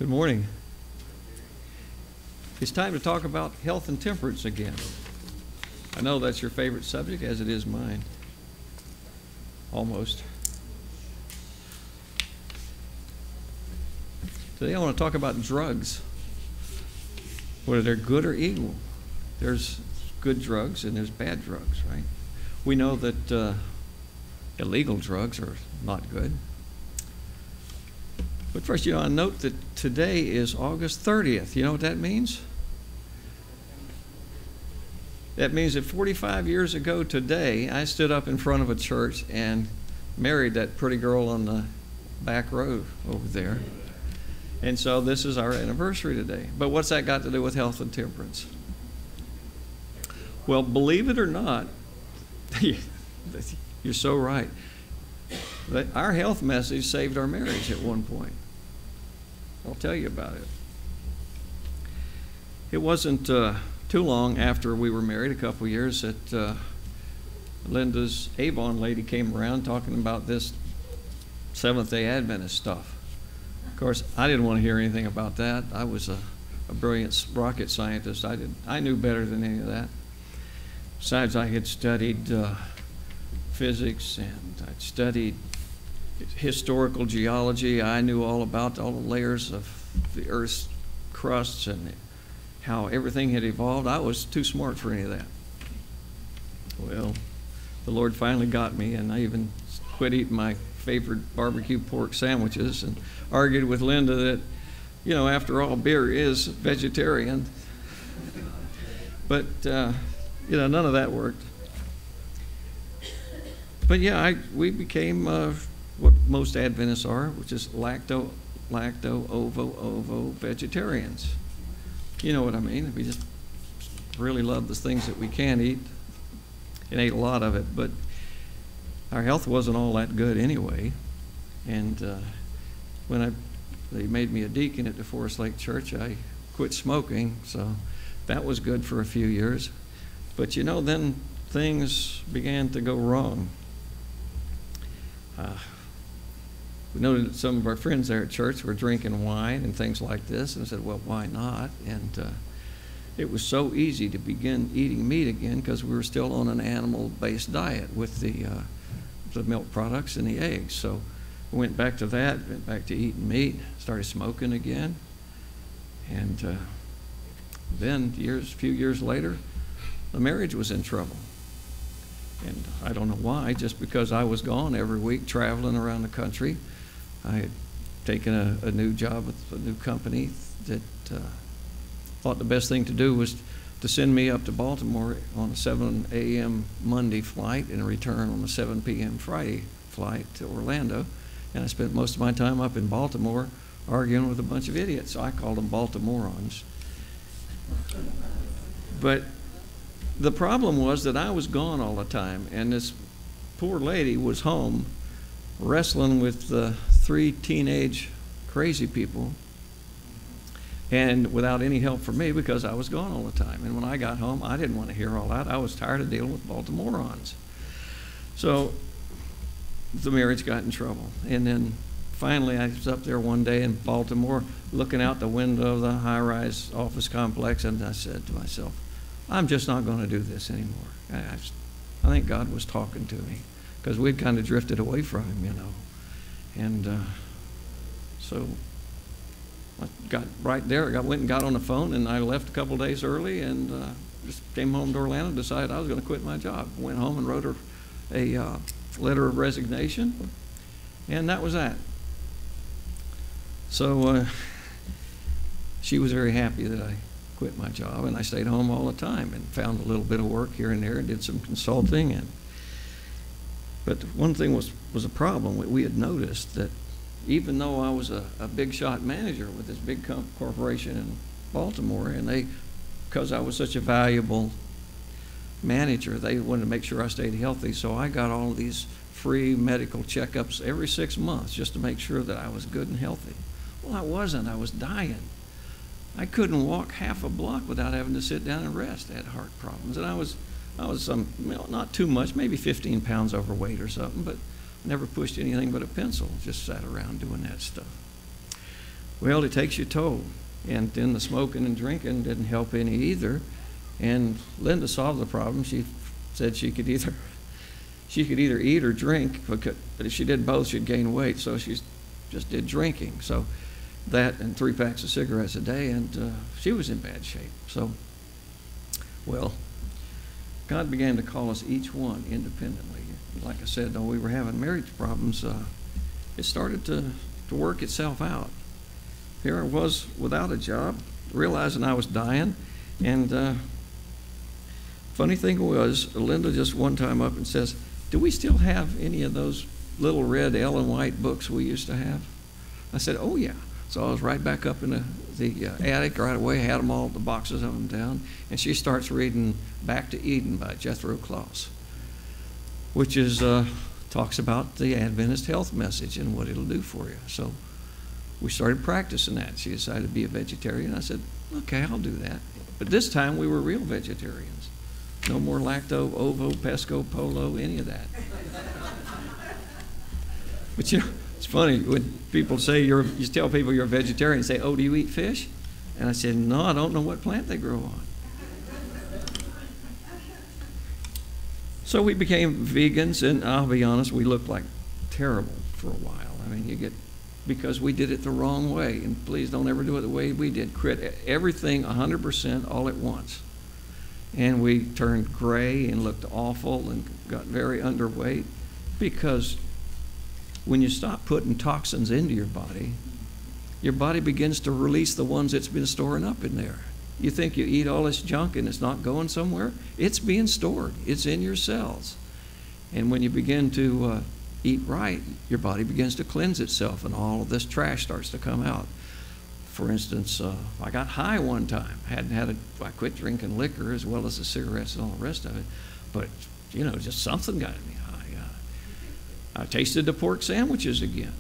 Good morning. It's time to talk about health and temperance again. I know that's your favorite subject, as it is mine. Almost. Today I want to talk about drugs. Whether they're good or evil. There's good drugs and there's bad drugs, right? We know that illegal drugs are not good. But first, I note that today is August 30th. You know what that means? That means that 45 years ago today, I stood up in front of a church and married that pretty girl on the back row over there. And so this is our anniversary today. But what's that got to do with health and temperance? Well, believe it or not, you're so right. Our health message saved our marriage at one point. I'll tell you about it. It wasn't too long after we were married, a couple of years, that Linda's Avon lady came around talking about this Seventh-day Adventist stuff. Of course, I didn't want to hear anything about that. I was a brilliant rocket scientist. I knew better than any of that. Besides, I had studied physics and I'd studied historical geology. I knew all about all the layers of the Earth's crusts and how everything had evolved. I was too smart for any of that. Well, the Lord finally got me, and I even quit eating my favorite barbecue pork sandwiches and argued with Linda that, after all, beer is vegetarian. But, none of that worked. But yeah, we became what most Adventists are, which is lacto-ovo vegetarians. You know what I mean? We just really love the things that we can eat and ate a lot of it, but our health wasn't all that good anyway. And when they made me a deacon at the Forest Lake Church, I quit smoking, so that was good for a few years. But then things began to go wrong. We noted that some of our friends there at church were drinking wine and things like this, and I said, well, why not? And it was so easy to begin eating meat again because we were still on an animal-based diet with the milk products and the eggs. So we went back to that, went back to eating meat, started smoking again. And then a few years later, the marriage was in trouble. And I don't know why, just because I was gone every week traveling around the country. I had taken a new job with a new company that thought the best thing to do was to send me up to Baltimore on a 7 a.m. Monday flight and return on a 7 p.m. Friday flight to Orlando. And I spent most of my time up in Baltimore arguing with a bunch of idiots. I called them Baltimoreans. But the problem was that I was gone all the time, and this poor lady was home wrestling with 3 teenage crazy people, and without any help from me because I was gone all the time. And when I got home, I didn't want to hear all that. I was tired of dealing with Baltimoreans. So the marriage got in trouble. And then finally I was up there one day in Baltimore looking out the window of the high-rise office complex, and I said to myself, I'm just not going to do this anymore. I think God was talking to me because we'd kind of drifted away from him, And so I got right there. I went and got on the phone, and I left a couple days early and just came home to Orlando, decided I was going to quit my job. Went home and wrote her a letter of resignation, and that was that. So she was very happy that I quit my job, and I stayed home all the time and found a little bit of work here and there and did some consulting. But one thing was a problem. We had noticed that even though I was a big shot manager with this big corporation in Baltimore, and because I was such a valuable manager, they wanted to make sure I stayed healthy, so I got all of these free medical checkups every 6 months just to make sure that I was good and healthy. Well, I wasn't. I was dying. I couldn't walk half a block without having to sit down and rest. I had heart problems, and I was not too much, maybe 15 pounds overweight or something, but never pushed anything but a pencil, just sat around doing that stuff. Well, it takes your toll. And then the smoking and drinking didn't help any either. And Linda solved the problem. She said she could either eat or drink, but if she did both, she'd gain weight. So she just did drinking. So that and 3 packs of cigarettes a day, and she was in bad shape. So, well, God began to call us each one independently. Like I said, though we were having marriage problems, it started to work itself out. Here I was without a job, realizing I was dying, and funny thing was, Linda just one time up and says, "Do we still have any of those little red Ellen White books we used to have?" I said, "Oh yeah." So I was right back up in the attic right away, had them all, the boxes of them down, and she starts reading Back to Eden by Jethro Claus, which is talks about the Adventist health message and what it'll do for you. So we started practicing that. She decided to be a vegetarian. I said, "Okay, I'll do that." But this time we were real vegetarians. No more lacto, ovo, pesco, polo, any of that. But you know, it's funny when people say you tell people you're a vegetarian, and say, "Oh, do you eat fish?" And I said, "No, I don't know what plant they grow on." So we became vegans, and I'll be honest, we looked like terrible for a while. I mean, because we did it the wrong way, and please don't ever do it the way we did. Quit everything 100% all at once. And we turned gray and looked awful and got very underweight, because when you stop putting toxins into your body begins to release the ones it's been storing up in there. You think you eat all this junk and it's not going somewhere? It's being stored. It's in your cells. And when you begin to eat right, your body begins to cleanse itself, and all of this trash starts to come out. For instance, I got high one time. I quit drinking liquor as well as the cigarettes and all the rest of it. But, you know, just something got me high. I tasted the pork sandwiches again.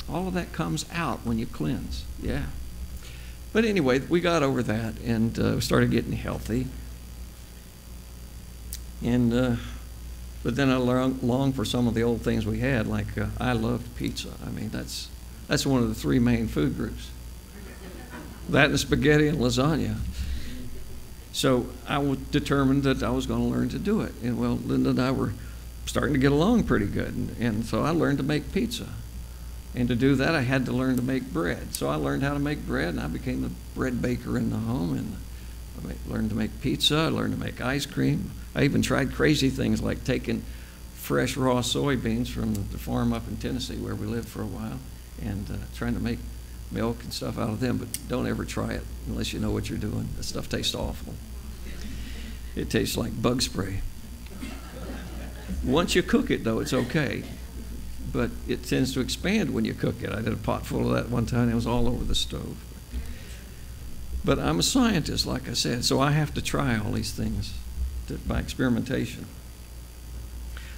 All of that comes out when you cleanse. Yeah. But anyway, we got over that, and we started getting healthy. And but then I longed for some of the old things we had, like I loved pizza. I mean, that's one of the 3 main food groups. That and spaghetti and lasagna. So I was determined that I was going to learn to do it. And well, Linda and I were starting to get along pretty good. And so I learned to make pizza. And to do that, I had to learn to make bread. So I learned how to make bread, and I became the bread baker in the home. And I learned to make pizza. I learned to make ice cream. I even tried crazy things like taking fresh raw soybeans from the farm up in Tennessee where we lived for a while, and trying to make milk and stuff out of them. But don't ever try it unless you know what you're doing. That stuff tastes awful. It tastes like bug spray. Once you cook it, though, it's okay. But it tends to expand when you cook it. I did a pot full of that one time, and it was all over the stove. But I'm a scientist, like I said, so I have to try all these things by experimentation.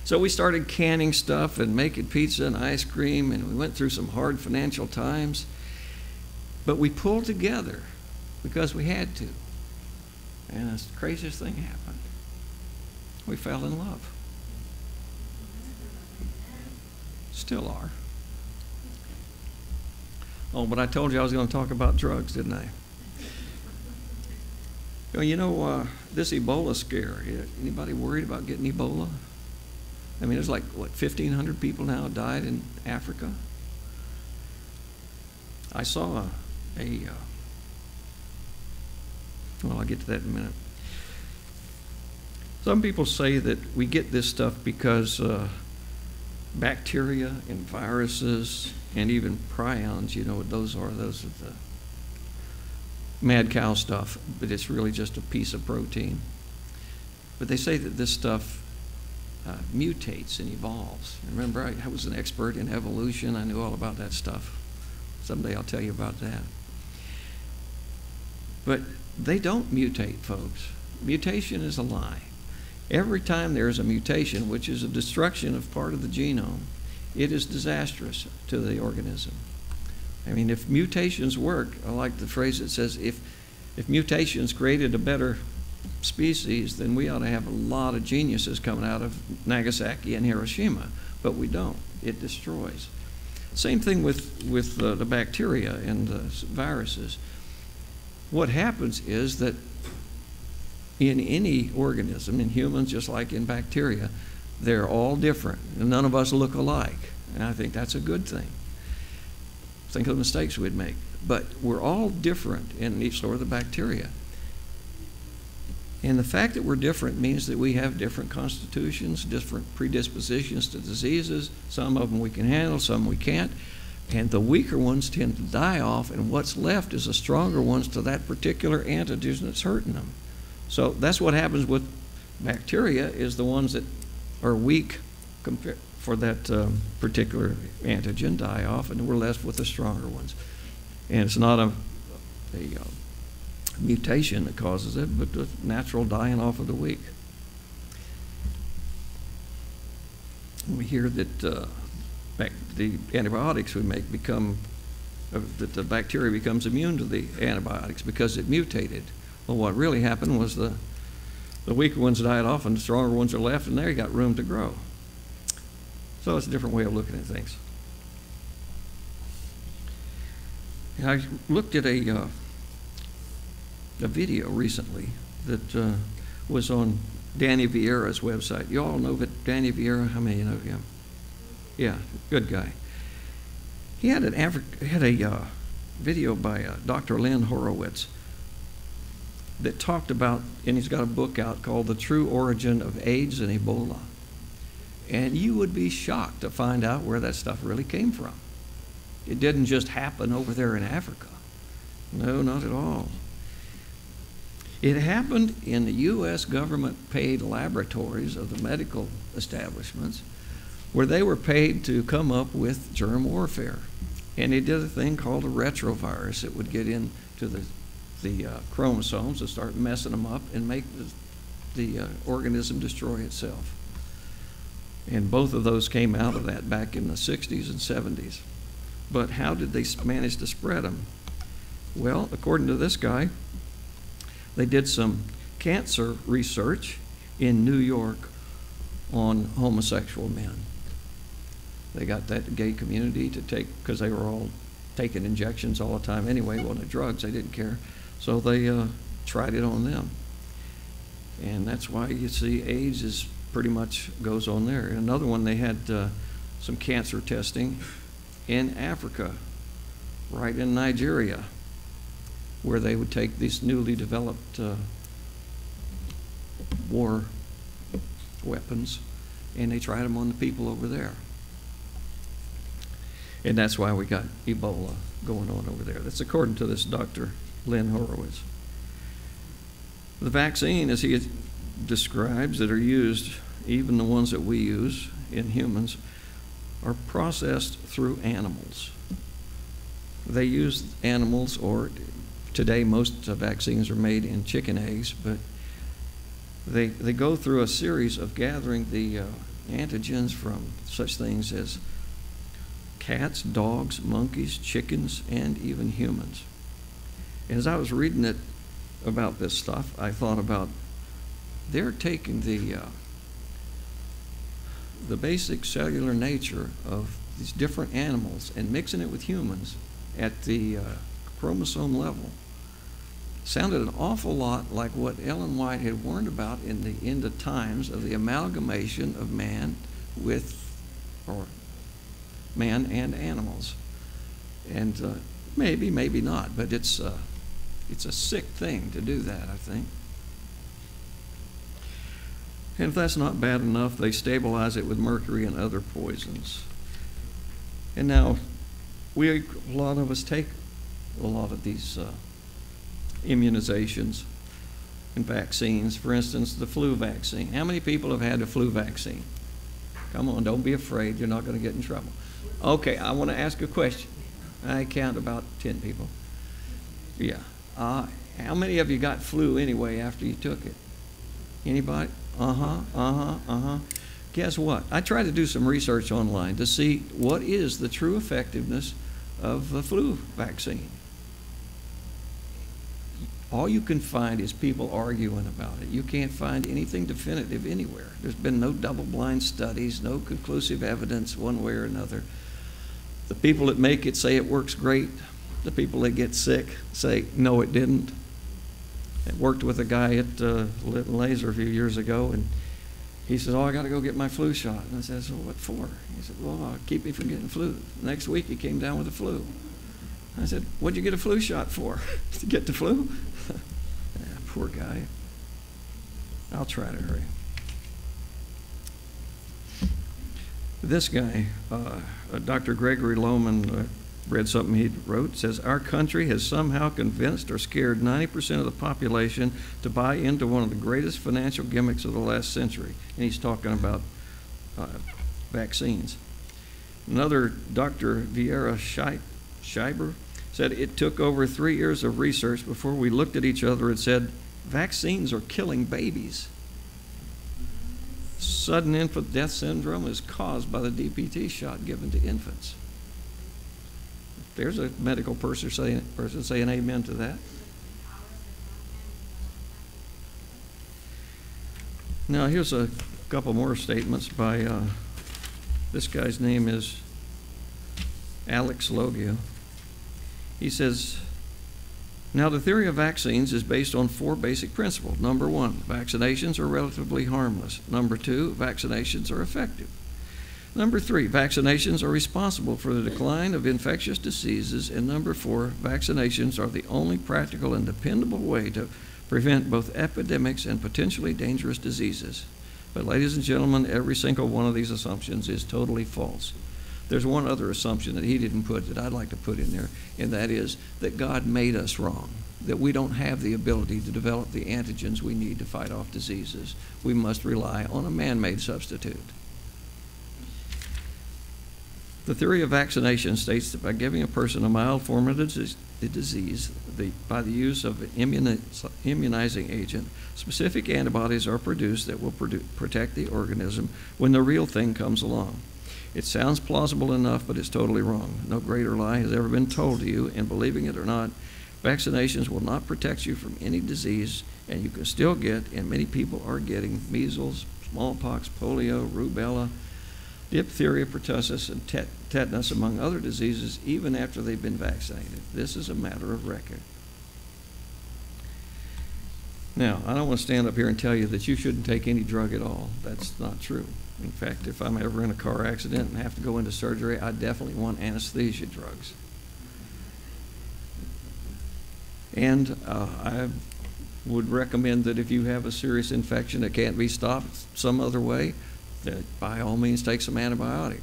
So we started canning stuff and making pizza and ice cream, and we went through some hard financial times. But we pulled together because we had to. And the craziest thing happened. We fell in love. Still are. Oh, but I told you I was going to talk about drugs, didn't I? You know, this Ebola scare, anybody worried about getting Ebola? I mean, there's like, what, 1,500 people now died in Africa? I saw well, I'll get to that in a minute. Some people say that we get this stuff because bacteria and viruses and even prions, you know what those are the mad cow stuff, but it's really just a piece of protein. But they say that this stuff mutates and evolves. Remember, I was an expert in evolution. I knew all about that stuff. Someday I'll tell you about that. But they don't mutate, folks. Mutation is a lie. Every time there is a mutation, which is a destruction of part of the genome, it is disastrous to the organism. I mean, if mutations work, I like the phrase that says, if mutations created a better species, then we ought to have a lot of geniuses coming out of Nagasaki and Hiroshima. But we don't. It destroys. Same thing with the bacteria and the viruses. What happens is that in any organism, in humans just like in bacteria, they're all different, and none of us look alike. And I think that's a good thing. Think of the mistakes we'd make. But we're all different in each sort of the bacteria. And the fact that we're different means that we have different constitutions, different predispositions to diseases. Some of them we can handle, some we can't. And the weaker ones tend to die off, and what's left is the stronger ones to that particular antigen that's hurting them. So that's what happens with bacteria, is the ones that are weak for that particular antigen die off, and we're left with the stronger ones. And it's not a mutation that causes it, but the natural dying off of the weak. We hear that the antibiotics we make that the bacteria becomes immune to the antibiotics because it mutated. Well, what really happened was the weaker ones died off and the stronger ones are left, and there you got room to grow. So it's a different way of looking at things. And I looked at a video recently that was on Danny Vieira's website. You all know Danny Vieira? How many of you know him? Yeah, good guy. He had a video by Dr. Lynn Horowitz that talked about, and he's got a book out called The True Origin of AIDS and Ebola. And you would be shocked to find out where that stuff really came from. It didn't just happen over there in Africa. No, not at all. It happened in the U.S. government-paid laboratories of the medical establishments, where they were paid to come up with germ warfare. And they did a thing called a retrovirus that would get into the chromosomes and start messing them up and make the organism destroy itself. And both of those came out of that back in the 60s and 70s. But how did they manage to spread them? Well, according to this guy, they did some cancer research in New York on homosexual men. They got that gay community to take, because they were all taking injections all the time anyway, well, the drugs, they didn't care. So they tried it on them. And that's why you see AIDS is pretty much goes on there. And another one, they had some cancer testing in Africa, right in Nigeria, where they would take these newly developed war weapons and they tried them on the people over there. And that's why we got Ebola going on over there. That's according to this Dr. Lynn Horowitz. The vaccine, as he describes, that are used, even the ones that we use in humans, are processed through animals. They use animals, or today most vaccines are made in chicken eggs, but they go through a series of gathering the antigens from such things as cats, dogs, monkeys, chickens, and even humans. As I was reading it about this stuff, I thought about they're taking the basic cellular nature of these different animals and mixing it with humans at the chromosome level. Sounded an awful lot like what Ellen White had warned about in the end of times, of the amalgamation of man and animals. And maybe, maybe not, but it's a sick thing to do that, I think. And if that's not bad enough, they stabilize it with mercury and other poisons. And now, a lot of us take a lot of these immunizations and vaccines. For instance, the flu vaccine. How many people have had a flu vaccine? Come on, don't be afraid. You're not going to get in trouble. Okay, I want to ask a question. I count about 10 people. Yeah. How many of you got flu anyway after you took it? Anybody? Guess what? I tried to do some research online to see what is the true effectiveness of the flu vaccine. All you can find is people arguing about it. You can't find anything definitive anywhere. There's been no double-blind studies, no conclusive evidence one way or another. The people that make it say it works great. The people that get sick say, no, it didn't. I worked with a guy at Litton Laser a few years ago, and he said, oh, I got to go get my flu shot. And I said, so what for? He said, well, keep me from getting flu. Next week, he came down with the flu. I said, what'd you get a flu shot for? To get the flu? Yeah, poor guy. I'll try to hurry. This guy, Dr. Gregory Lohman, read something he wrote, says, our country has somehow convinced or scared 90% of the population to buy into one of the greatest financial gimmicks of the last century. And he's talking about vaccines. Another, Dr. Vieira Schreiber, said it took over 3 years of research before we looked at each other and said, vaccines are killing babies. Sudden infant death syndrome is caused by the DPT shot given to infants. There's a medical person saying amen to that. Now, here's a couple more statements by, this guy's name is Alex Logio. He says, now the theory of vaccines is based on 4 basic principles. Number 1, vaccinations are relatively harmless. Number 2, vaccinations are effective. Number 3, vaccinations are responsible for the decline of infectious diseases. And number 4, vaccinations are the only practical and dependable way to prevent both epidemics and potentially dangerous diseases. But ladies and gentlemen, every single one of these assumptions is totally false. There's one other assumption that he didn't put that I'd like to put in there, and that is that God made us wrong, that we don't have the ability to develop the antigens we need to fight off diseases. We must rely on a man-made substitute. The theory of vaccination states that by giving a person a mild form of the disease by the use of an immunizing agent, specific antibodies are produced that will protect the organism when the real thing comes along. It sounds plausible enough, but it's totally wrong. No greater lie has ever been told to you, and believing it or not, vaccinations will not protect you from any disease, and you can still get, and many people are getting, measles, smallpox, polio, rubella, diphtheria, pertussis, and tetanus, among other diseases, even after they've been vaccinated. This is a matter of record. Now, I don't want to stand up here and tell you that you shouldn't take any drug at all. That's not true. In fact, if I'm ever in a car accident and have to go into surgery, I definitely want anesthesia drugs. And I would recommend that if you have a serious infection that can't be stopped some other way, that by all means take some antibiotic.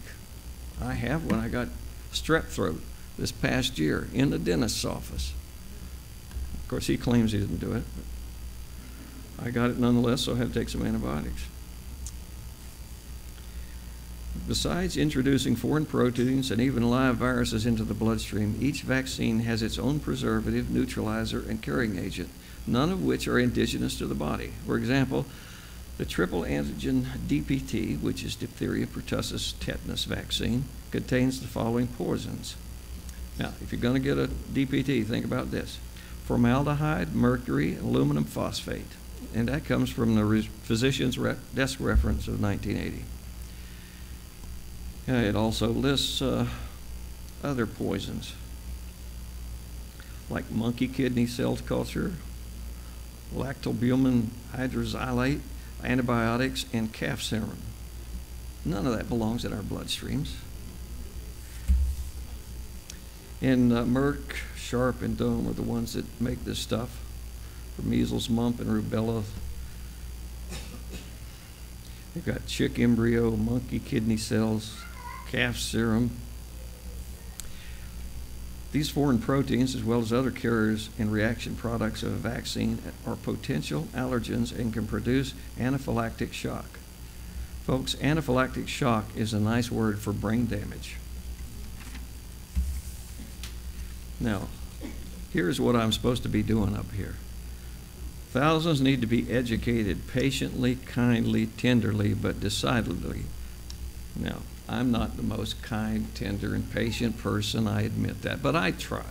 I have when I got strep throat this past year in the dentist's office. Of course, he claims he didn't do it, but I got it nonetheless, so I had to take some antibiotics. Besides introducing foreign proteins and even live viruses into the bloodstream, each vaccine has its own preservative, neutralizer, and carrying agent, none of which are indigenous to the body. For example, the triple antigen DPT, which is diphtheria, pertussis, tetanus vaccine, contains the following poisons. Now, if you're going to get a DPT, think about this: formaldehyde, mercury, aluminum phosphate. And that comes from the physician's desk reference of 1980. It also lists other poisons, like monkey kidney cell culture, lactobumin hydroxylate, antibiotics, and calf serum. None of that belongs in our bloodstreams. And Merck, Sharp, and Dome are the ones that make this stuff for measles, mumps, and rubella. They've got chick embryo, monkey kidney cells, calf serum. These foreign proteins, as well as other carriers and reaction products of a vaccine, are potential allergens and can produce anaphylactic shock. Folks, anaphylactic shock is a nice word for brain damage. Now, here's what I'm supposed to be doing up here. Thousands need to be educated patiently, kindly, tenderly, but decidedly. Now, I'm not the most kind, tender, and patient person, I admit that, but I try.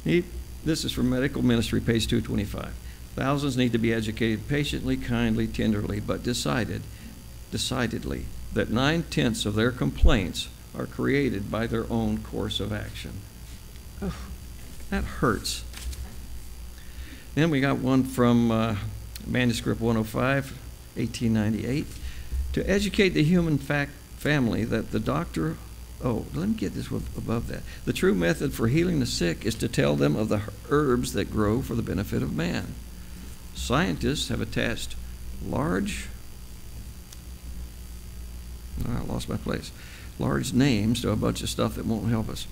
This is from Medical Ministry, page 225. Thousands need to be educated patiently, kindly, tenderly, but decidedly that 9/10 of their complaints are created by their own course of action. Oh, that hurts. Then we got one from Manuscript 105, 1898. To educate the human family that the doctor, let me get this above that. The true method for healing the sick is to tell them of the herbs that grow for the benefit of man. Scientists have attached large names to a bunch of stuff that won't help us.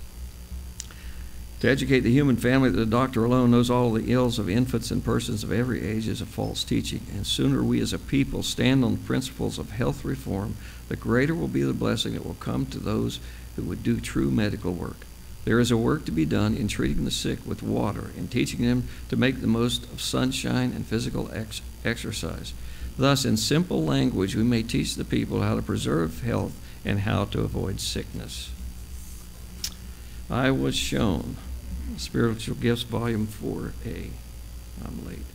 To educate the human family that the doctor alone knows all the ills of infants and persons of every age is a false teaching. And sooner we as a people stand on the principles of health reform, the greater will be the blessing that will come to those who would do true medical work. There is a work to be done in treating the sick with water, in teaching them to make the most of sunshine and physical exercise. Thus, in simple language, we may teach the people how to preserve health and how to avoid sickness. I was shown, Spiritual Gifts, Volume 4A. I'm late.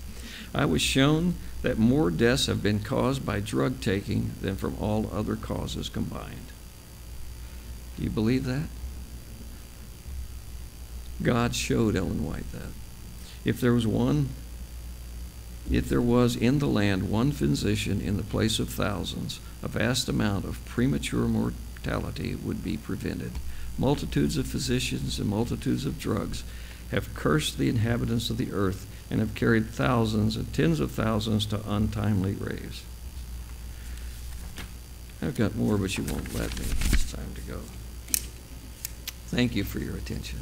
I was shown that more deaths have been caused by drug taking than from all other causes combined. Do you believe that? God showed Ellen White that. If there was in the land one physician in the place of thousands, a vast amount of premature mortality would be prevented. Multitudes of physicians and multitudes of drugs have cursed the inhabitants of the earth and have carried thousands and tens of thousands to untimely graves. I've got more, but you won't let me. It's time to go. Thank you for your attention.